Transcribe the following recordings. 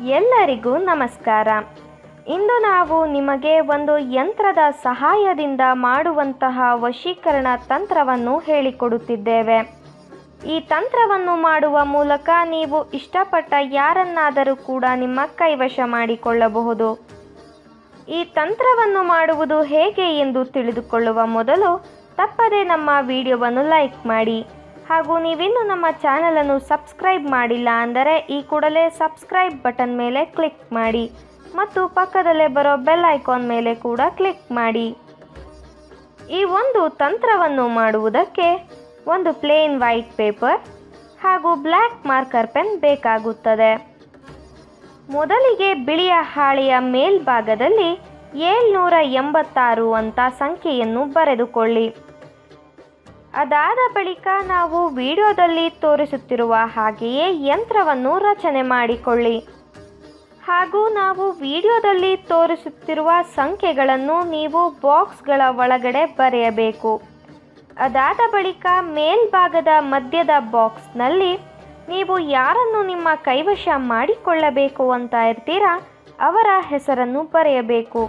ಎಲ್ಲರಿಗೂ ನಮಸ್ಕಾರ. ಇಂದು ನಾವು ನಿಮಗೆ ಒಂದು ಯಂತ್ರದ ಸಹಾಯದಿಂದ ಮಾಡುವಂತಹ ವಶೀಕರಣ ತಂತ್ರವನ್ನು ಹೇಳಿಕೊಡುತ್ತಿದ್ದೇವೆ. ಈ ತಂತ್ರವನ್ನು ಮಾಡುವ ಮೂಲಕ ನೀವು ಇಷ್ಟಪಟ್ಟ ಯಾರನ್ನಾದರೂ ಕೂಡ ನಿಮ್ಮ ಕೈವಶ ಮಾಡಿಕೊಳ್ಳಬಹುದು. ಈ ತಂತ್ರವನ್ನು ಮಾಡುವುದು ಹೇಗೆ ಎಂದು ತಿಳಿದುಕೊಳ್ಳುವ ಮೊದಲು ತಪ್ಪದೇ ನಮ್ಮ ವಿಡಿಯೋವನ್ನು ಲೈಕ್ ಮಾಡಿ. ಹಾಗೂ ನೀವಿನ್ನೂ ನಮ್ಮ ಚಾನಲನ್ನು ಸಬ್ಸ್ಕ್ರೈಬ್ ಮಾಡಿಲ್ಲ ಅಂದರೆ ಈ ಕೂಡಲೇ ಸಬ್ಸ್ಕ್ರೈಬ್ ಬಟನ್ ಮೇಲೆ ಕ್ಲಿಕ್ ಮಾಡಿ ಮತ್ತು ಪಕ್ಕದಲ್ಲೇ ಬರೋ ಬೆಲ್ ಐಕಾನ್ ಮೇಲೆ ಕೂಡ ಕ್ಲಿಕ್ ಮಾಡಿ. ಈ ಒಂದು ತಂತ್ರವನ್ನು ಮಾಡುವುದಕ್ಕೆ ಒಂದು ಪ್ಲೇನ್ ವೈಟ್ ಪೇಪರ್ ಹಾಗೂ ಬ್ಲ್ಯಾಕ್ ಮಾರ್ಕರ್ ಪೆನ್ ಬೇಕಾಗುತ್ತದೆ. ಮೊದಲಿಗೆ ಬಿಳಿಯ ಹಾಳೆಯ ಮೇಲ್ಭಾಗದಲ್ಲಿ 786 ಅಂತ ಸಂಖ್ಯೆಯನ್ನು ಬರೆದುಕೊಳ್ಳಿ. ಅದಾದ ಬಳಿಕ ನಾವು ವಿಡಿಯೋದಲ್ಲಿ ತೋರಿಸುತ್ತಿರುವ ಹಾಗೆಯೇ ಯಂತ್ರವನ್ನು ರಚನೆ ಮಾಡಿಕೊಳ್ಳಿ. ಹಾಗೂ ನಾವು ವಿಡಿಯೋದಲ್ಲಿ ತೋರಿಸುತ್ತಿರುವ ಸಂಖ್ಯೆಗಳನ್ನು ನೀವು ಬಾಕ್ಸ್ಗಳ ಒಳಗಡೆ ಬರೆಯಬೇಕು. ಅದಾದ ಬಳಿಕ ಮೇಲ್ಭಾಗದ ಮಧ್ಯದ ಬಾಕ್ಸ್ನಲ್ಲಿ ನೀವು ಯಾರನ್ನು ನಿಮ್ಮ ಕೈವಶ ಮಾಡಿಕೊಳ್ಳಬೇಕು ಅಂತ ಇರ್ತೀರಾ ಅವರ ಹೆಸರನ್ನು ಬರೆಯಬೇಕು.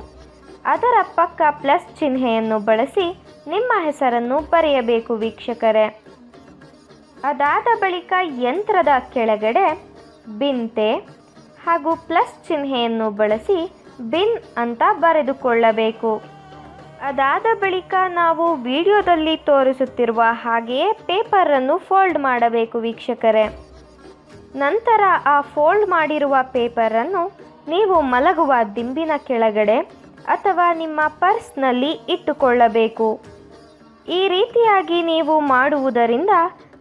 ಅದರ ಪಕ್ಕ ಪ್ಲಸ್ ಚಿಹ್ನೆಯನ್ನು ಬಳಸಿ ನಿಮ್ಮ ಹೆಸರನ್ನು ಬರೆಯಬೇಕು ವೀಕ್ಷಕರೇ. ಅದಾದ ಬಳಿಕ ಯಂತ್ರದ ಕೆಳಗಡೆ ಬಿನ್ತೆ ಹಾಗೂ ಪ್ಲಸ್ ಚಿಹ್ನೆಯನ್ನು ಬಳಸಿ ಬಿನ್ ಅಂತ ಬರೆದುಕೊಳ್ಳಬೇಕು. ಅದಾದ ಬಳಿಕ ನಾವು ವಿಡಿಯೋದಲ್ಲಿ ತೋರಿಸುತ್ತಿರುವ ಹಾಗೆಯೇ ಪೇಪರನ್ನು ಫೋಲ್ಡ್ ಮಾಡಬೇಕು ವೀಕ್ಷಕರೇ. ನಂತರ ಆ ಫೋಲ್ಡ್ ಮಾಡಿರುವ ಪೇಪರನ್ನು ನೀವು ಮಲಗುವ ದಿಂಬಿನ ಕೆಳಗಡೆ ಅಥವಾ ನಿಮ್ಮ ಪರ್ಸ್ನಲ್ಲಿ ಇಟ್ಟುಕೊಳ್ಳಬೇಕು. ಈ ರೀತಿಯಾಗಿ ನೀವು ಮಾಡುವುದರಿಂದ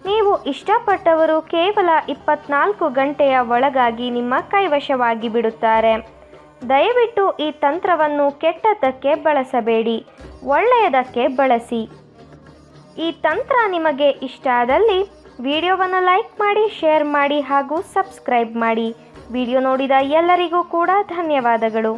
ನೀವು ಇಷ್ಟಪಟ್ಟವರು ಕೇವಲ 24 ಗಂಟೆಯ ಒಳಗಾಗಿ ನಿಮ್ಮ ಕೈವಶವಾಗಿ ಬಿಡುತ್ತಾರೆ. ದಯವಿಟ್ಟು ಈ ತಂತ್ರವನ್ನು ಕೆಟ್ಟದ್ದಕ್ಕೆ ಬಳಸಬೇಡಿ, ಒಳ್ಳೆಯದಕ್ಕೆ ಬಳಸಿ. ಈ ತಂತ್ರ ನಿಮಗೆ ಇಷ್ಟ ಆದಲ್ಲಿ ವಿಡಿಯೋವನ್ನು ಲೈಕ್ ಮಾಡಿ, ಶೇರ್ ಮಾಡಿ ಹಾಗೂ ಸಬ್ಸ್ಕ್ರೈಬ್ ಮಾಡಿ. ವಿಡಿಯೋ ನೋಡಿದ ಎಲ್ಲರಿಗೂ ಕೂಡ ಧನ್ಯವಾದಗಳು.